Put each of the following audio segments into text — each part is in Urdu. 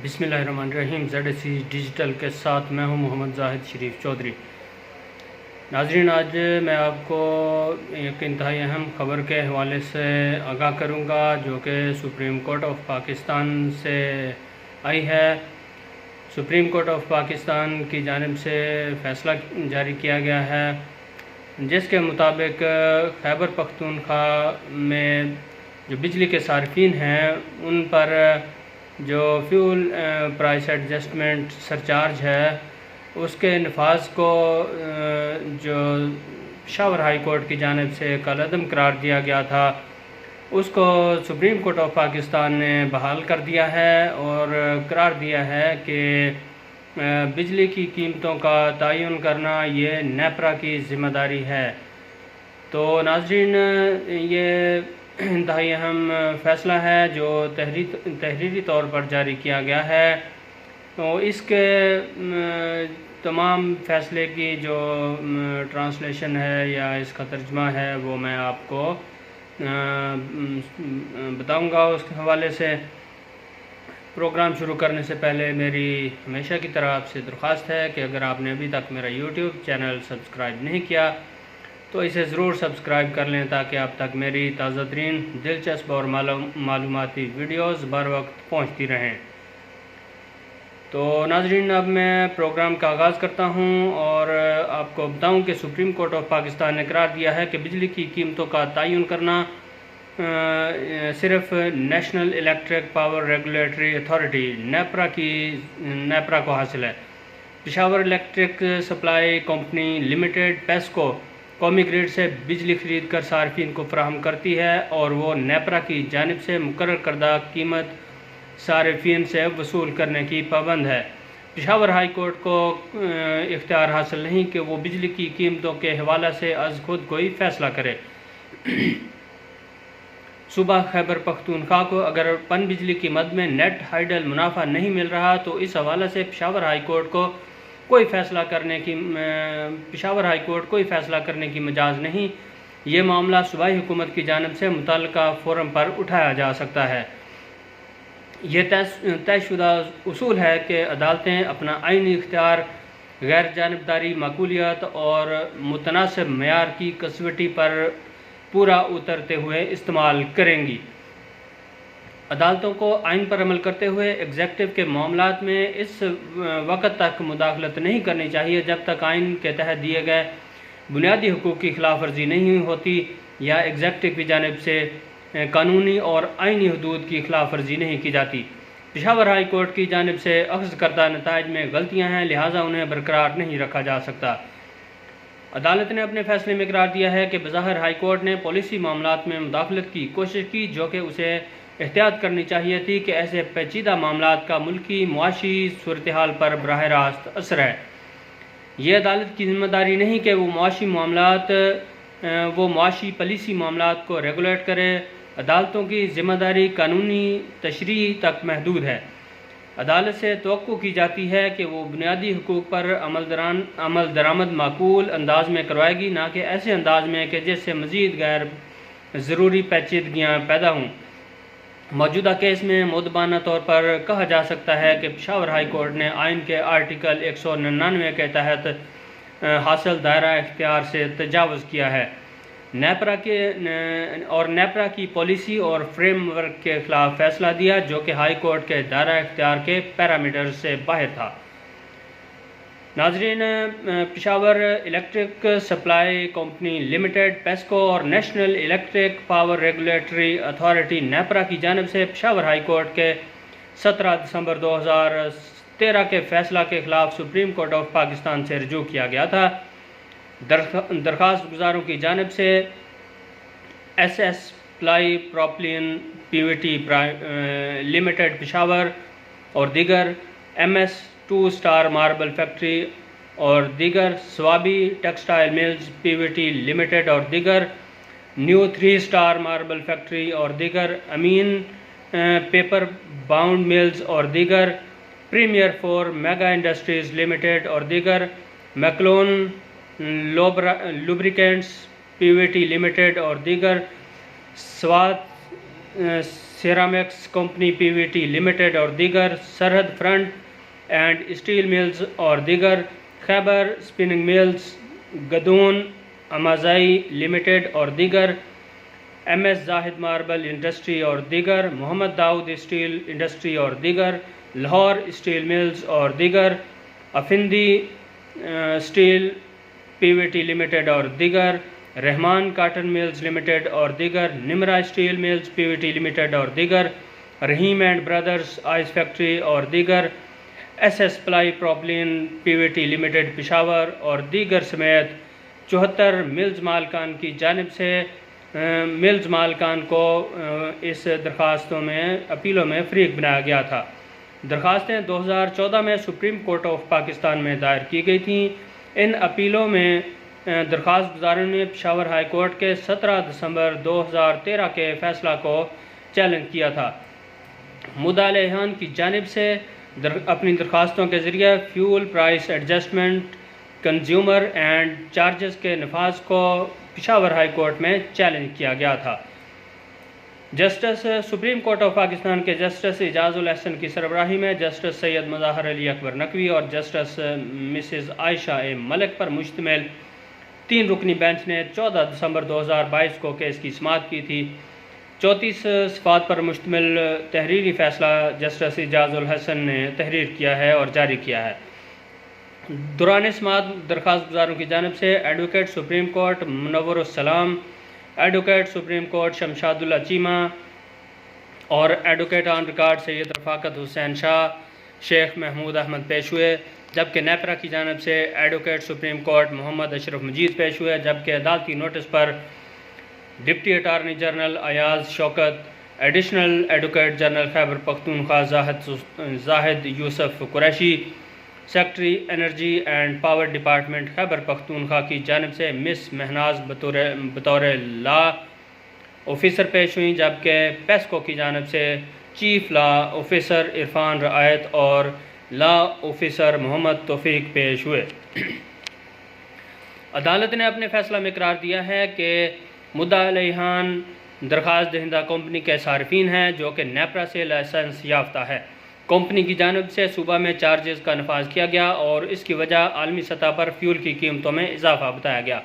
بسم اللہ الرحمن الرحیم ZSC ڈیجیٹل کے ساتھ میں ہوں محمد زاہد شریف چودھری۔ ناظرین، آج میں آپ کو ایک انتہائی اہم خبر کے حوالے سے آگاہ کروں گا جو کہ سپریم کورٹ آف پاکستان سے آئی ہے۔ سپریم کورٹ آف پاکستان کی جانب سے فیصلہ جاری کیا گیا ہے جس کے مطابق خیبر پختونخوا میں جو بجلی کے صارفین ہیں ان پر جو فیول پرائس ایڈجسٹمنٹ سرچارج ہے اس کے نفاذ کو جو پشاور ہائی کورٹ کی جانب سے کالعدم قرار دیا گیا تھا اس کو سپریم کورٹ آف پاکستان نے بحال کر دیا ہے اور قرار دیا ہے کہ بجلی کی قیمتوں کا تعین کرنا یہ نیپرا کی ذمہ داری ہے۔ تو ناظرین، یہ انتہائی اہم فیصلہ ہے جو تحریری طور پر جاری کیا گیا ہے۔ تو اس کے تمام فیصلے کی جو ٹرانسلیشن ہے یا اس کا ترجمہ ہے وہ میں آپ کو بتاؤں گا۔ اس کے حوالے سے پروگرام شروع کرنے سے پہلے میری ہمیشہ کی طرح آپ سے درخواست ہے کہ اگر آپ نے ابھی تک میرا یوٹیوب چینل سبسکرائب نہیں کیا تو اسے ضرور سبسکرائب کر لیں تاکہ آپ تک میری تازہ ترین دلچسپ اور معلوماتی ویڈیوز بر وقت پہنچتی رہیں۔ تو ناظرین، اب میں پروگرام کا آغاز کرتا ہوں اور آپ کو بتاؤں کہ سپریم کورٹ آف پاکستان نے قرار دیا ہے کہ بجلی کی قیمتوں کا تعین کرنا صرف national electric power regulatory authority NEPRA کو حاصل ہے۔ Peshawar electric supply company limited PESCO قومی گریڈ سے بجلی خرید کر صارفین کو فراہم کرتی ہے اور وہ نیپرا کی جانب سے مقرر کردہ قیمت صارفین سے وصول کرنے کی پابند ہے۔ پشاور ہائی کورٹ کو اختیار حاصل نہیں کہ وہ بجلی کی قیمتوں کے حوالے سے از خود کوئی فیصلہ کرے۔ صوبہ خیبر پختونخوا کو اگر پن بجلی کی مد میں نیٹ ہائیڈل منافع نہیں مل رہا تو اس حوالے سے پشاور ہائی کورٹ کوئی فیصلہ کرنے کی مجاز نہیں۔ یہ معاملہ صوبائی حکومت کی جانب سے متعلقہ فورم پر اٹھایا جا سکتا ہے۔ یہ طے شدہ اصول ہے کہ عدالتیں اپنا آئینی اختیار غیر جانبداری، معقولیت اور متناسب معیار کی کسوٹی پر پورا اترتے ہوئے استعمال کریں گی۔ عدالتوں کو آئین پر عمل کرتے ہوئے ایگزیکٹو کے معاملات میں اس وقت تک مداخلت نہیں کرنی چاہیے جب تک آئین کے تحت دیے گئے بنیادی حقوق کی خلاف ورزی نہیں ہوتی یا ایگزیکٹو کی جانب سے قانونی اور آئینی حدود کی خلاف ورزی نہیں کی جاتی۔ پشاور ہائی کورٹ کی جانب سے اخذ کردہ نتائج میں غلطیاں ہیں، لہٰذا انہیں برقرار نہیں رکھا جا سکتا۔ عدالت نے اپنے فیصلے میں قرار دیا ہے کہ بظاہر ہائی کورٹ نے پالیسی معاملات میں مداخلت کی کوشش کی جو کہ اسے احتیاط کرنی چاہیے تھی کہ ایسے پیچیدہ معاملات کا ملکی معاشی صورتحال پر براہ راست اثر ہے۔ یہ عدالت کی ذمہ داری نہیں کہ وہ معاشی پالیسی معاملات کو ریگولیٹ کرے۔ عدالتوں کی ذمہ داری قانونی تشریح تک محدود ہے۔ عدالت سے توقع کی جاتی ہے کہ وہ بنیادی حقوق پر عمل درآمد معقول انداز میں کروائے گی، نہ کہ ایسے انداز میں کہ جس سے مزید غیر ضروری پیچیدگیاں پیدا ہوں۔ موجودہ کیس میں مؤدبانہ طور پر کہا جا سکتا ہے کہ پشاور ہائی کورٹ نے آئین کے آرٹیکل 199 کے تحت حاصل دائرہ اختیار سے تجاوز کیا ہے نیپرا کی پالیسی اور فریم ورک کے خلاف فیصلہ دیا جو کہ ہائی کورٹ کے دائرہ اختیار کے پیرامیٹر سے باہر تھا۔ ناظرین، Peshawar electric supply company limited PESCO اور national electric power regulatory authority NEPRA کی جانب سے پشاور ہائی کورٹ کے 17 دسمبر 2013 کے فیصلہ کے خلاف سپریم کورٹ آف پاکستان سے رجوع کیا گیا تھا۔ درخواست گزاروں کی جانب سے ایس پلائی پروپلین PVT لمیٹڈ پشاور اور دیگر MS2 اسٹار ماربل فیکٹری اور دیگر، Swabi textile mills PVT limited اور دیگر، نیو 3 اسٹار ماربل فیکٹری اور دیگر، امین پیپر باؤنڈ ملز اور دیگر، پریمیئر 4 میگا انڈسٹریز لمیٹڈ اور دیگر، میکلون لوبریکینٹس PVT لمیٹڈ اور دیگر، سیرامکس کمپنی PVT لمیٹڈ اور دیگر، سرحد فرنٹ اینڈ اسٹیل ملز اور دیگر، خیبر اسپننگ ملز، گدون امازائی لمیٹڈ اور دیگر، MS زاہد ماربل انڈسٹری اور دیگر، محمد داؤد اسٹیل انڈسٹری اور دیگر، لاہور اسٹیل ملز اور دیگر، افندی اسٹیل PVT لمیٹڈ اور دیگر، رحمان کاٹن ملز لمیٹڈ اور دیگر، Nimra steel mills PVT limited اور دیگر، Rahim and brothers ice factory اور دیگر، SS ply propylene PVT limited Peshawar اور دیگر سمیت 74 ملز مالکان کی جانب سے ملز مالکان کو اس درخواستوں میں اپیلوں میں فریق بنایا گیا تھا۔ درخواستیں 2014 میں سپریم کورٹ آف پاکستان میں دائر کی گئی تھیں۔ ان اپیلوں میں درخواست گزاروں نے پشاور ہائی کورٹ کے 17 دسمبر 2013 کے فیصلہ کو چیلنج کیا تھا۔ مدعا علیحان کی جانب سے اپنی درخواستوں کے ذریعے fuel price adjustment, consumer and charges کے نفاذ کو پشاور ہائی کورٹ میں چیلنج کیا گیا تھا۔ Justice supreme court of Pakistan کے جسٹس اعجاز الحسن کی سربراہی میں جسٹس سید مظاہر علی اکبر نقوی اور جسٹس مسز عائشہ اے ملک پر مشتمل 3 رکنی بینچ نے 14 دسمبر 2022 کو کیس کی سماعت کی تھی۔ 34 صفحات پر مشتمل تحریری فیصلہ جسٹس اعجاز الحسن نے تحریر کیا ہے اور جاری کیا ہے۔ دوران سماعت درخواست گزاروں کی جانب سے ایڈوکیٹ سپریم کورٹ منور السلام، ایڈوکیٹ سپریم کورٹ شمشاد اللہ چیمہ اور ایڈوکیٹ آن ریکارڈ سید رفاقت حسین شاہ، شیخ محمود احمد پیش ہوئے، جبکہ نیپرا کی جانب سے advocate supreme court Muhammad Ashraf Majeed پیش ہوئے، جبکہ عدالتی نوٹس پر deputy attorney general Ayaz Shaukat, additional advocate general Khyber Pakhtunkhwa Zahid Yousuf Qureshi, secretary energy and power department Khyber Pakhtunkhwa کی جانب سے مس مہناز بطور لا آفیسر پیش ہوئیں، جبکہ پیسکو کی جانب سے چیف لا آفیسر عرفان رعایت اور لا آفیسر محمد توفیق پیش ہوئے۔ عدالت نے اپنے فیصلہ میں قرار دیا ہے کہ مدعا علیحان درخواست دہندہ کمپنی کے صارفین ہیں جو کہ نیپرا سے لائسنس یافتہ ہے۔ کمپنی کی جانب سے صوبہ میں چارجز کا نفاذ کیا گیا اور اس کی وجہ عالمی سطح پر فیول کی قیمتوں میں اضافہ بتایا گیا۔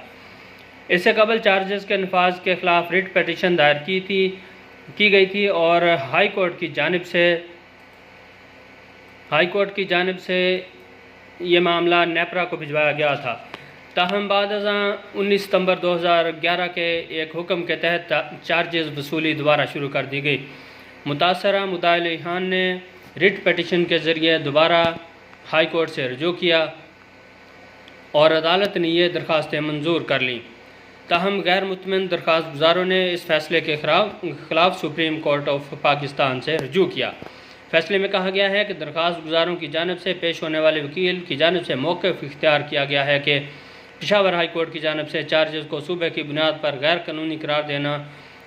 اس سے قبل چارجز کے نفاذ کے خلاف ریٹ پیٹیشن دائر کی گئی تھی اور ہائی کورٹ کی جانب سے یہ معاملہ نیپرا کو بھجوایا گیا تھا۔ تاہم بعد ازاں 19 ستمبر 2011 کے ایک حکم کے تحت چارجز وصولی دوبارہ شروع کر دی گئی۔ متاثرہ مدعا علیحان نے ریٹ پیٹیشن کے ذریعے دوبارہ ہائی کورٹ سے رجوع کیا اور عدالت نے یہ درخواستیں منظور کر لیں۔ تاہم غیر مطمئن درخواست گزاروں نے اس فیصلے کے خلاف سپریم کورٹ آف پاکستان سے رجوع کیا۔ فیصلے میں کہا گیا ہے کہ درخواست گزاروں کی جانب سے پیش ہونے والے وکیل کی جانب سے موقف اختیار کیا گیا ہے کہ پشاور ہائی کورٹ کی جانب سے چارجز کو صوبے کی بنیاد پر غیر قانونی قرار دینا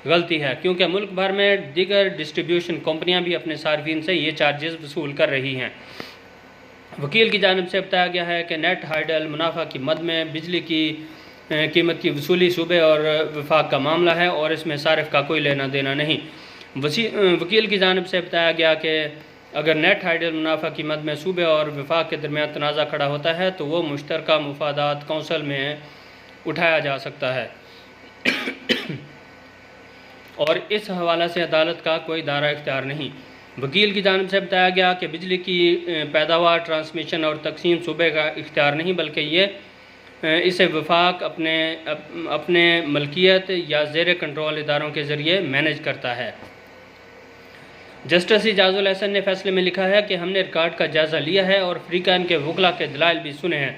غلطی ہے، کیونکہ ملک بھر میں دیگر ڈسٹریبیوشن کمپنیاں بھی اپنے صارفین سے یہ چارجز وصول کر رہی ہیں۔ وکیل کی جانب سے بتایا گیا ہے کہ نیٹ ہائیڈل منافع کی مد میں بجلی کی قیمت کی وصولی صوبے اور وفاق کا معاملہ ہے اور اس میں صارف کا کوئی لینا دینا نہیں۔ وکیل کی جانب سے بتایا گیا کہ اگر نیٹ ہائیڈل منافع کی مد میں صوبے اور وفاق کے درمیان تنازع کھڑا ہوتا ہے تو وہ مشترکہ مفادات کونسل میں اٹھایا جا سکتا ہے اور اس حوالہ سے عدالت کا کوئی دائرہ اختیار نہیں۔ وکیل کی جانب سے بتایا گیا کہ بجلی کی پیداوار، ٹرانسمیشن اور تقسیم صوبے کا اختیار نہیں، بلکہ اسے وفاق اپنے ملکیت یا زیر کنٹرول اداروں کے ذریعے مینیج کرتا ہے۔ جسٹس اعجاز الحسن نے فیصلے میں لکھا ہے کہ ہم نے ریکارڈ کا جائزہ لیا ہے اور فریقین کے وکلاء کے دلائل بھی سنے ہیں۔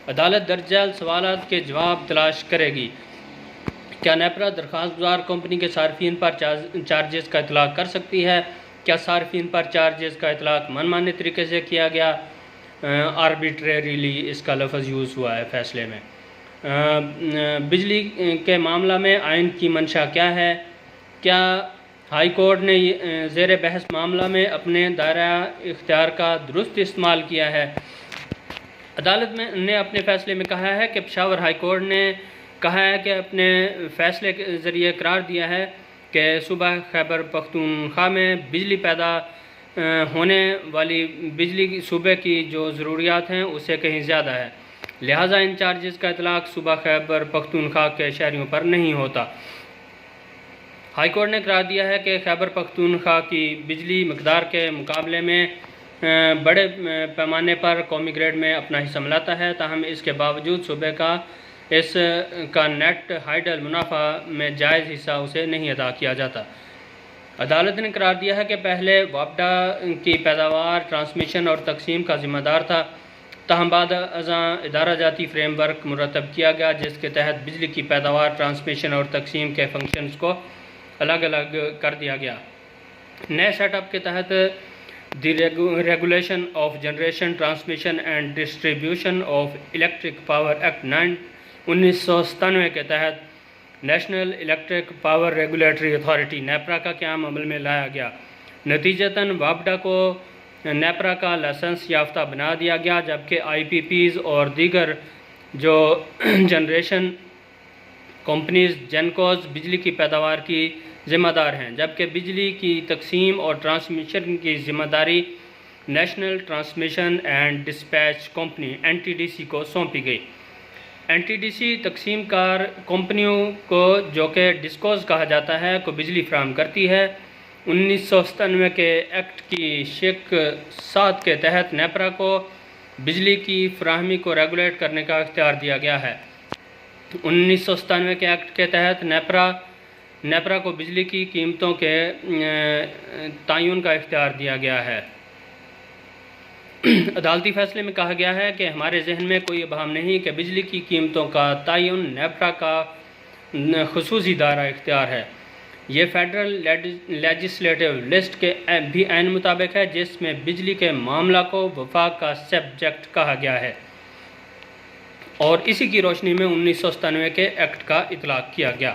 عدالت درج ذیل سوالات کے جواب تلاش کرے گی۔ کیا نیپرا درخواست گزار کمپنی کے صارفین پر چارجز کا اطلاق کر سکتی ہے؟ کیا صارفین پر چارجز کا اطلاق من مانے طریقے سے کیا گیا؟ آربیٹریریلی اس کا لفظ یوز ہوا ہے فیصلے میں۔ بجلی کے معاملہ میں آئین کی منشا کیا ہے؟ کیا ہائی کورٹ نے زیر بحث معاملہ میں اپنے دائرہ اختیار کا درست استعمال کیا ہے؟ عدالت نے اپنے فیصلے میں کہا ہے کہ پشاور ہائی کورٹ نے کہا ہے کہ اپنے فیصلے کے ذریعے قرار دیا ہے کہ صوبہ خیبر پختونخوا میں بجلی پیدا ہونے والی بجلی کی صوبے کی جو ضروریات ہیں اسے کہیں زیادہ ہے، لہٰذا ان چارجز کا اطلاق صوبہ خیبر پختونخوا کے شہریوں پر نہیں ہوتا۔ ہائی کورٹ نے قرار دیا ہے کہ خیبر پختونخوا کی بجلی مقدار کے مقابلے میں بڑے پیمانے پر قومی گریڈ میں اپنا حصہ ملاتا ہے، تاہم اس کے باوجود صوبے کا اس کا نیٹ ہائیڈل منافع میں جائز حصہ اسے نہیں ادا کیا جاتا۔ عدالت نے قرار دیا ہے کہ پہلے وابڈا کی پیداوار، ٹرانسمیشن اور تقسیم کا ذمہ دار تھا، تاہم بعد ازاں ادارہ جاتی فریم ورک مرتب کیا گیا جس کے تحت بجلی کی پیداوار، ٹرانسمیشن اور تقسیم کے فنکشنز کو الگ الگ کر دیا گیا۔ نئے سیٹ اپ کے تحت the regulation of generation, transmission and distribution of electric power act 1997 کے تحت national electric power regulatory authority NEPRA کا قیام عمل میں لایا گیا۔ نتیجتاً وابڈا کو نیپرا کا لائسنس یافتہ بنا دیا گیا، جبکہ آئی پی پیز اور دیگر جو جنریشن کمپنیز جنکوز بجلی کی پیداوار کی ذمہ دار ہیں، جبکہ بجلی کی تقسیم اور ٹرانسمیشن کی ذمہ داری national transmission and dispatch company NTDC کو سونپی گئی۔ NTDC تقسیم کار کمپنیوں کو، جو کہ ڈسکوز کہا جاتا ہے، کو بجلی فراہم کرتی ہے۔ 1997 کے ایکٹ کی شق 7 کے تحت نیپرا کو بجلی کی فراہمی کو ریگولیٹ کرنے کا اختیار دیا گیا ہے۔ 1997 کے ایکٹ کے تحت نیپرا کو بجلی کی قیمتوں کے تعین کا اختیار دیا گیا ہے۔ عدالتی فیصلے میں کہا گیا ہے کہ ہمارے ذہن میں کوئی ابہام نہیں کہ بجلی کی قیمتوں کا تعین نیپرا کا خصوصی دائرہ اختیار ہے۔ یہ فیڈرل لیجسلیٹو لسٹ کے بھی عین مطابق ہے، جس میں بجلی کے معاملہ کو وفاق کا سبجیکٹ کہا گیا ہے، اور اسی کی روشنی میں 1997 کے ایکٹ کا اطلاق کیا گیا۔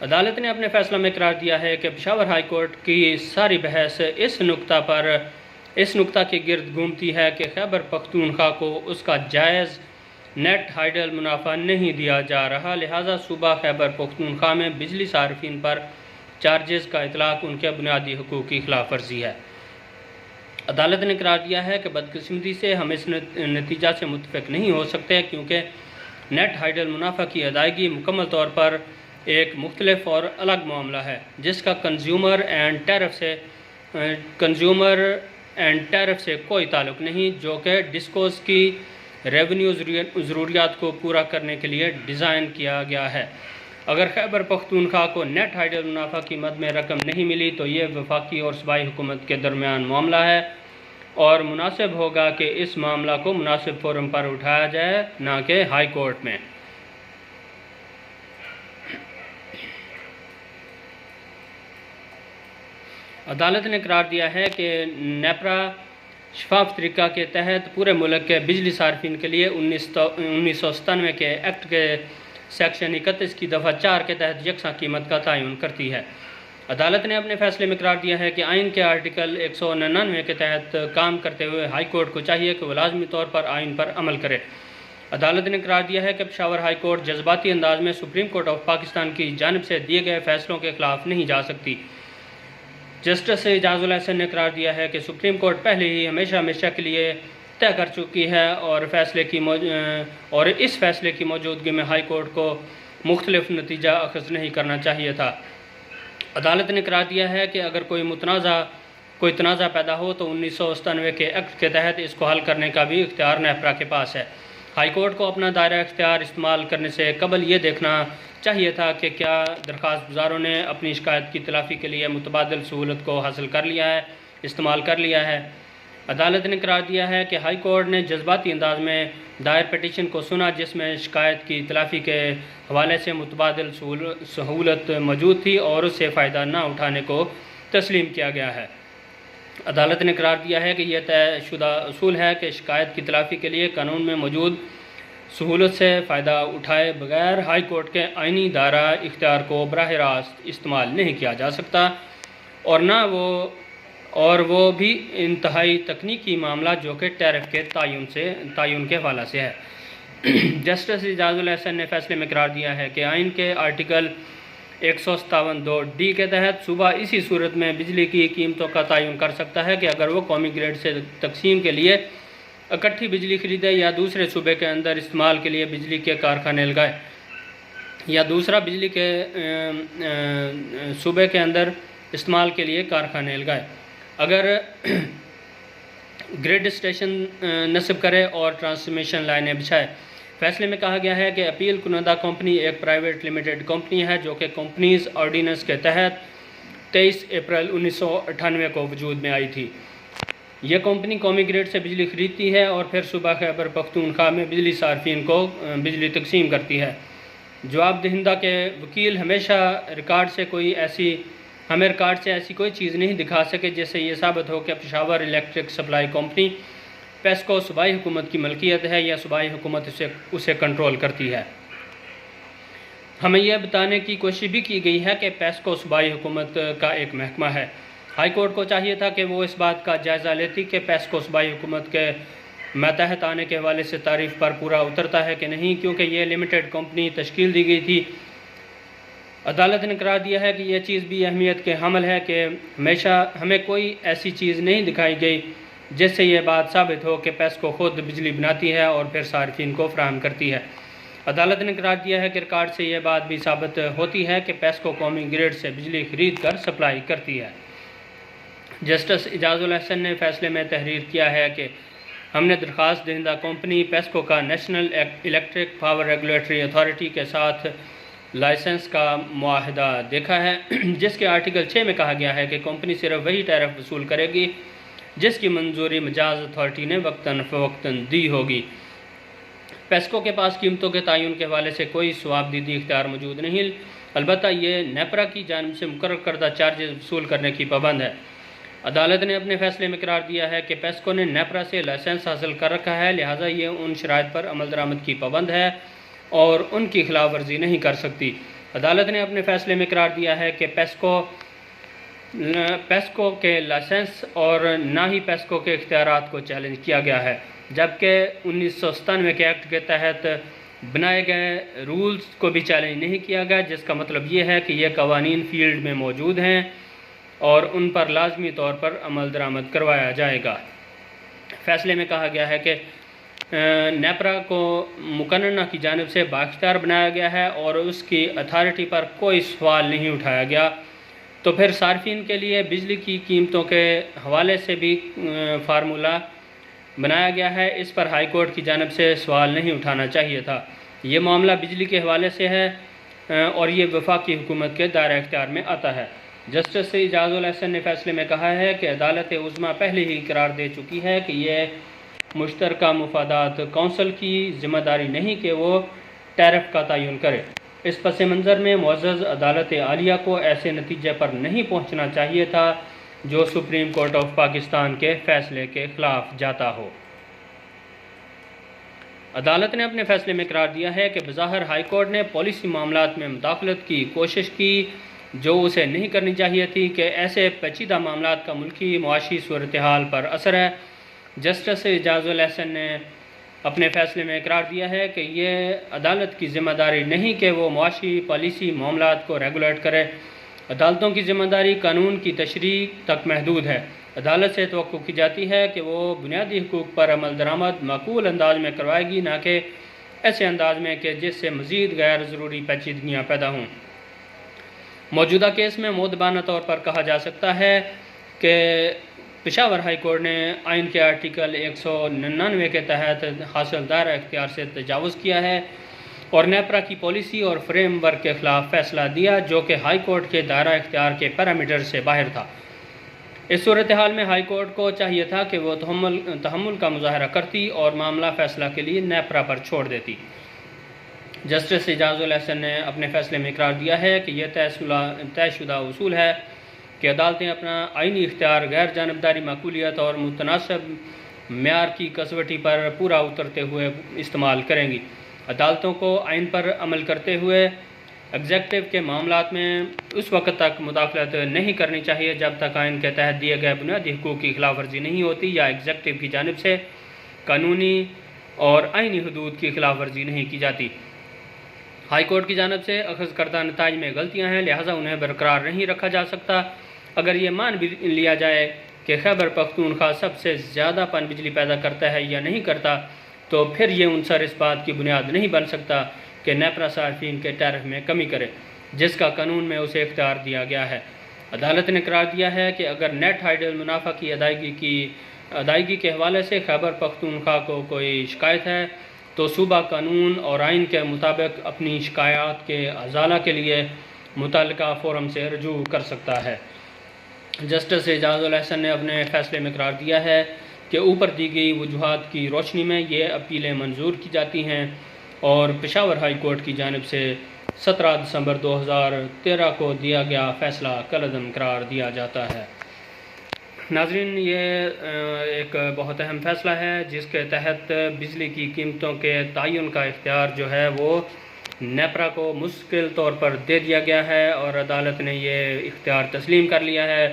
عدالت نے اپنے فیصلہ میں قرار دیا ہے کہ پشاور ہائی کورٹ کی ساری بحث اس نقطہ کے گرد گھومتی ہے کہ خیبر پختونخوا کو اس کا جائز نیٹ ہائیڈل منافع نہیں دیا جا رہا، لہٰذا صوبہ خیبر پختونخوا میں بجلی صارفین پر چارجز کا اطلاق ان کے بنیادی حقوق کی خلاف ورزی ہے۔ عدالت نے قرار دیا ہے کہ بدقسمتی سے ہم اس نتیجہ سے متفق نہیں ہو سکتے، کیونکہ نیٹ ہائیڈل منافع کی ادائیگی مکمل طور پر ایک مختلف اور الگ معاملہ ہے، جس کا کنزیومر اینڈ ٹیرف سے کوئی تعلق نہیں، جو کہ ڈسکوز کی ریونیو ضروریات کو پورا کرنے کے لیے ڈیزائن کیا گیا ہے۔ اگر خیبر پختونخوا کو نیٹ ہائیڈل منافع کی مد میں رقم نہیں ملی تو یہ وفاقی اور صوبائی حکومت کے درمیان معاملہ ہے، اور مناسب ہوگا کہ اس معاملہ کو مناسب فورم پر اٹھایا جائے، نہ کہ ہائی کورٹ میں۔ عدالت نے قرار دیا ہے کہ نیپرا شفاف طریقہ کے تحت پورے ملک کے بجلی صارفین کے لیے 1997 کے ایکٹ کے سیکشن 31 کی دفعہ 4 کے تحت یکساں قیمت کا تعین کرتی ہے۔ عدالت نے اپنے فیصلے میں قرار دیا ہے کہ آئین کے آرٹیکل 199 کے تحت کام کرتے ہوئے ہائی کورٹ کو چاہیے کہ وہ لازمی طور پر آئین پر عمل کرے۔ عدالت نے قرار دیا ہے کہ پشاور ہائی کورٹ جذباتی انداز میں سپریم کورٹ آف پاکستان کی جانب سے دیے گئے فیصلوں کے خلاف نہیں جا سکتی۔ جسٹس اعجاز الحسن نے قرار دیا ہے کہ سپریم کورٹ پہلے ہی ہمیشہ کے لیے طے کر چکی ہے، اور اس فیصلے کی موجودگی میں ہائی کورٹ کو مختلف نتیجہ اخذ نہیں کرنا چاہیے تھا۔ عدالت نے قرار دیا ہے کہ اگر کوئی تنازع پیدا ہو تو 1997 کے ایکٹ کے تحت اس کو حل کرنے کا بھی اختیار نیپرا کے پاس ہے۔ ہائی کورٹ کو اپنا دائرہ اختیار استعمال کرنے سے قبل یہ دیکھنا چاہیے تھا کہ کیا درخواست گزاروں نے اپنی شکایت کی تلافی کے لیے متبادل سہولت کو حاصل کر لیا ہے، استعمال کر لیا ہے۔ عدالت نے قرار دیا ہے کہ ہائی کورٹ نے جذباتی انداز میں دائر پٹیشن کو سنا، جس میں شکایت کی تلافی کے حوالے سے متبادل سہولت موجود تھی اور اس سے فائدہ نہ اٹھانے کو تسلیم کیا گیا ہے۔ عدالت نے قرار دیا ہے کہ یہ طے شدہ اصول ہے کہ شکایت کی تلافی کے لیے قانون میں موجود سہولت سے فائدہ اٹھائے بغیر ہائی کورٹ کے آئینی دائرہ اختیار کو براہ راست استعمال نہیں کیا جا سکتا، اور وہ بھی انتہائی تکنیکی معاملہ جو کہ ٹیرف کے تعین کے حوالے سے ہے۔ جسٹس اعجاز الحسن نے فیصلے میں قرار دیا ہے کہ آئین کے آرٹیکل 157(2)D کے تحت صوبہ اسی صورت میں بجلی کی قیمتوں کا تعین کر سکتا ہے کہ اگر وہ قومی گریڈ سے تقسیم کے لیے اکٹھی بجلی خریدے یا دوسرے صوبے کے اندر استعمال کے لیے بجلی کے کارخانے لگائے یا دوسرا بجلی کے صوبے کے اندر استعمال کے لیے کارخانے لگائے، اگر گریڈ اسٹیشن نصب کرے اور ٹرانسمیشن لائنیں بچھائے۔ فیصلے میں کہا گیا ہے کہ اپیل کنندہ کمپنی ایک پرائیویٹ لمیٹڈ کمپنی ہے جو کہ کمپنیز آرڈیننس کے تحت 23 اپریل 1998 کو وجود میں آئی تھی۔ یہ کمپنی قومی گریڈ سے بجلی خریدتی ہے اور پھر صوبہ خیبر پختونخوا میں بجلی صارفین کو بجلی تقسیم کرتی ہے۔ جواب دہندہ کے وکیل ہمیں ریکارڈ سے ایسی کوئی چیز نہیں دکھا سکے جس سے یہ ثابت ہو کہ Peshawar electric supply company PESCO صوبائی حکومت کی ملکیت ہے یا صوبائی حکومت اسے کنٹرول کرتی ہے۔ ہمیں یہ بتانے کی کوشش بھی کی گئی ہے کہ پیسکو صوبائی حکومت کا ایک محکمہ ہے۔ ہائی کورٹ کو چاہیے تھا کہ وہ اس بات کا جائزہ لیتی کہ پیسکو صوبائی حکومت کے ماتحت آنے کے حوالے سے تعریف پر پورا اترتا ہے کہ نہیں، کیونکہ یہ لمیٹڈ کمپنی تشکیل دی گئی تھی۔ عدالت نے قرار دیا ہے کہ یہ چیز بھی اہمیت کے حامل ہے کہ ہمیں کوئی ایسی چیز نہیں دکھائی گئی جس سے یہ بات ثابت ہو کہ پیسکو خود بجلی بناتی ہے اور پھر صارفین کو فراہم کرتی ہے۔ عدالت نے قرار دیا ہے کہ ریکارڈ سے یہ بات بھی ثابت ہوتی ہے کہ پیسکو قومی گریڈ سے بجلی خرید کر سپلائی کرتی ہے۔ جسٹس اعجاز الحسن نے فیصلے میں تحریر کیا ہے کہ ہم نے درخواست دہندہ کمپنی پیسکو کا national electric power regulatory authority کے ساتھ لائسنس کا معاہدہ دیکھا ہے، جس کے آرٹیکل 6 میں کہا گیا ہے کہ کمپنی صرف وہی ٹیرف وصول کرے گی جس کی منظوری مجاز اتھارٹی نے وقتاً فوقتاً دی ہوگی۔ پیسکو کے پاس قیمتوں کے تعین کے حوالے سے کوئی ثوابدیدی اختیار موجود نہیں، البتہ یہ نیپرا کی جانب سے مقرر کردہ چارجز وصول کرنے کی پابند ہے۔ عدالت نے اپنے فیصلے میں قرار دیا ہے کہ پیسکو نے نیپرا سے لائسنس حاصل کر رکھا ہے، لہٰذا یہ ان شرائط پر عمل درآمد کی پابند ہے اور ان کی خلاف ورزی نہیں کر سکتی۔ عدالت نے اپنے فیصلے میں قرار دیا ہے کہ پیسکو کے لائسنس اور نہ ہی پیسکو کے اختیارات کو چیلنج کیا گیا ہے، جبکہ 1997 کے ایکٹ کے تحت بنائے گئے رولز کو بھی چیلنج نہیں کیا گیا، جس کا مطلب یہ ہے کہ یہ قوانین فیلڈ میں موجود ہیں اور ان پر لازمی طور پر عمل درآمد کروایا جائے گا۔ فیصلے میں کہا گیا ہے کہ نیپرا کو مقننہ کی جانب سے بااختیار بنایا گیا ہے اور اس کی اتھارٹی پر کوئی سوال نہیں اٹھایا گیا، تو پھر صارفین کے لیے بجلی کی قیمتوں کے حوالے سے بھی فارمولہ بنایا گیا ہے، اس پر ہائی کورٹ کی جانب سے سوال نہیں اٹھانا چاہیے تھا۔ یہ معاملہ بجلی کے حوالے سے ہے اور یہ وفاقی حکومت کے دائرہ اختیار میں آتا ہے۔ جسٹس اعجاز الحسن نے فیصلے میں کہا ہے کہ عدالت عظمیٰ پہلے ہی قرار دے چکی ہے کہ یہ مشترکہ مفادات کونسل کی ذمہ داری نہیں کہ وہ ٹیرف کا تعین کرے۔ اس پس منظر میں معزز عدالت عالیہ کو ایسے نتیجے پر نہیں پہنچنا چاہیے تھا جو سپریم کورٹ آف پاکستان کے فیصلے کے خلاف جاتا ہو۔ عدالت نے اپنے فیصلے میں قرار دیا ہے کہ بظاہر ہائی کورٹ نے پالیسی معاملات میں مداخلت کی کوشش کی جو اسے نہیں کرنی چاہیے تھی کہ ایسے پیچیدہ معاملات کا ملکی معاشی صورتحال پر اثر ہے۔ جسٹس اعجاز الحسن نے اپنے فیصلے میں قرار دیا ہے کہ یہ عدالت کی ذمہ داری نہیں کہ وہ معاشی پالیسی معاملات کو ریگولیٹ کرے۔ عدالتوں کی ذمہ داری قانون کی تشریح تک محدود ہے۔ عدالت سے توقع کی جاتی ہے کہ وہ بنیادی حقوق پر عمل درآمد معقول انداز میں کروائے گی، نہ کہ ایسے انداز میں کہ جس سے مزید غیر ضروری پیچیدگیاں پیدا ہوں۔ موجودہ کیس میں مؤدبانہ طور پر کہا جا سکتا ہے کہ پشاور ہائی کورٹ نے آئین کے آرٹیکل 199 کے تحت حاصل دائرہ اختیار سے تجاوز کیا ہے اور نیپرا کی پالیسی اور فریم ورک کے خلاف فیصلہ دیا جو کہ ہائی کورٹ کے دائرہ اختیار کے پیرامیٹر سے باہر تھا۔ اس صورتحال میں ہائی کورٹ کو چاہیے تھا کہ وہ تحمل کا مظاہرہ کرتی اور معاملہ فیصلہ کے لیے نیپرا پر چھوڑ دیتی۔ جسٹس اعجاز الحسن نے اپنے فیصلے میں قرار دیا ہے کہ یہ طے شدہ اصول ہے کہ عدالتیں اپنا آئینی اختیار غیر جانبداری معقولیت اور متناسب معیار کی کسوٹی پر پورا اترتے ہوئے استعمال کریں گی۔ عدالتوں کو آئین پر عمل کرتے ہوئے ایگزیکٹو کے معاملات میں اس وقت تک مداخلت نہیں کرنی چاہیے جب تک آئین کے تحت دیے گئے بنیادی حقوق کی خلاف ورزی نہیں ہوتی یا ایگزیکٹو کی جانب سے قانونی اور آئینی حدود کی خلاف ورزی نہیں کی جاتی۔ ہائی کورٹ کی جانب سے اخذ کردہ نتائج میں غلطیاں ہیں، لہٰذا انہیں برقرار نہیں رکھا جا سکتا۔ اگر یہ مان بھی لیا جائے کہ خیبر پختونخوا سب سے زیادہ پن بجلی پیدا کرتا ہے یا نہیں کرتا، تو پھر یہ عنصر اس بات کی بنیاد نہیں بن سکتا کہ نیپرا صارفین کے ٹیرف میں کمی کرے، جس کا قانون میں اسے اختیار دیا گیا ہے۔ عدالت نے قرار دیا ہے کہ اگر نیٹ ہائیڈل منافع کی ادائیگی کے حوالے سے خیبر پختونخوا کو کوئی شکایت ہے تو صوبہ قانون اور آئین کے مطابق اپنی شکایات کے ازالہ کے لیے متعلقہ فورم سے رجوع کر سکتا ہے۔ جسٹس اعجاز الاحسن نے اپنے فیصلے میں قرار دیا ہے کہ اوپر دی گئی وجوہات کی روشنی میں یہ اپیلیں منظور کی جاتی ہیں اور پشاور ہائی کورٹ کی جانب سے 17 دسمبر 2013 کو دیا گیا فیصلہ کالعدم قرار دیا جاتا ہے۔ ناظرین، یہ ایک بہت اہم فیصلہ ہے جس کے تحت بجلی کی قیمتوں کے تعین کا اختیار جو ہے وہ نیپرا کو مستقل طور پر دے دیا گیا ہے اور عدالت نے یہ اختیار تسلیم کر لیا ہے۔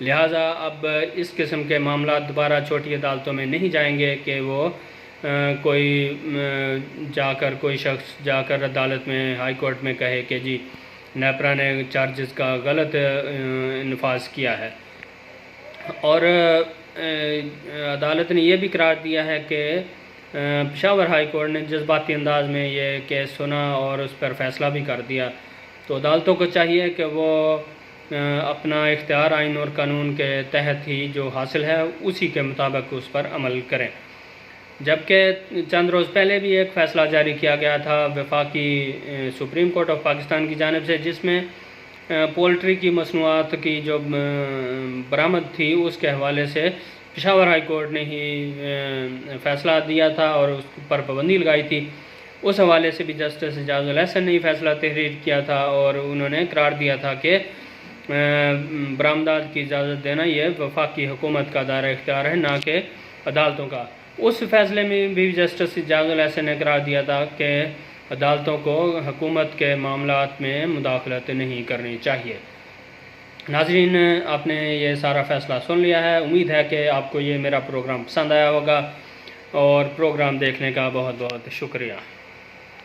لہٰذا اب اس قسم کے معاملات دوبارہ چھوٹی عدالتوں میں نہیں جائیں گے کہ وہ کوئی شخص جا کر عدالت میں ہائی کورٹ میں کہے کہ جی نیپرا نے چارجز کا غلط نفاذ کیا ہے۔ اور عدالت نے یہ بھی قرار دیا ہے کہ پشاور ہائی کورٹ نے جذباتی انداز میں یہ کیس سنا اور اس پر فیصلہ بھی کر دیا، تو عدالتوں کو چاہیے کہ وہ اپنا اختیار آئین اور قانون کے تحت ہی جو حاصل ہے اسی کے مطابق اس پر عمل کریں۔ جبکہ چند روز پہلے بھی ایک فیصلہ جاری کیا گیا تھا وفاقی سپریم کورٹ آف پاکستان کی جانب سے، جس میں پولٹری کی مصنوعات کی جو برآمد تھی اس کے حوالے سے پشاور ہائی کورٹ نے ہی فیصلہ دیا تھا اور اس پر پابندی لگائی تھی۔ اس حوالے سے بھی جسٹس اعجاز الاحسن نے فیصلہ تحریر کیا تھا اور انہوں نے قرار دیا تھا کہ برآمدات کی اجازت دینا یہ وفاقی حکومت کا دائرہ اختیار ہے، نہ کہ عدالتوں کا۔ اس فیصلے میں بھی جسٹس اعجاز الاحسن نے قرار دیا تھا کہ عدالتوں کو حکومت کے معاملات میں مداخلت نہیں کرنی چاہیے۔ ناظرین، آپ نے یہ سارا فیصلہ سن لیا ہے، امید ہے کہ آپ کو یہ میرا پروگرام پسند آیا ہوگا اور پروگرام دیکھنے کا بہت بہت شکریہ۔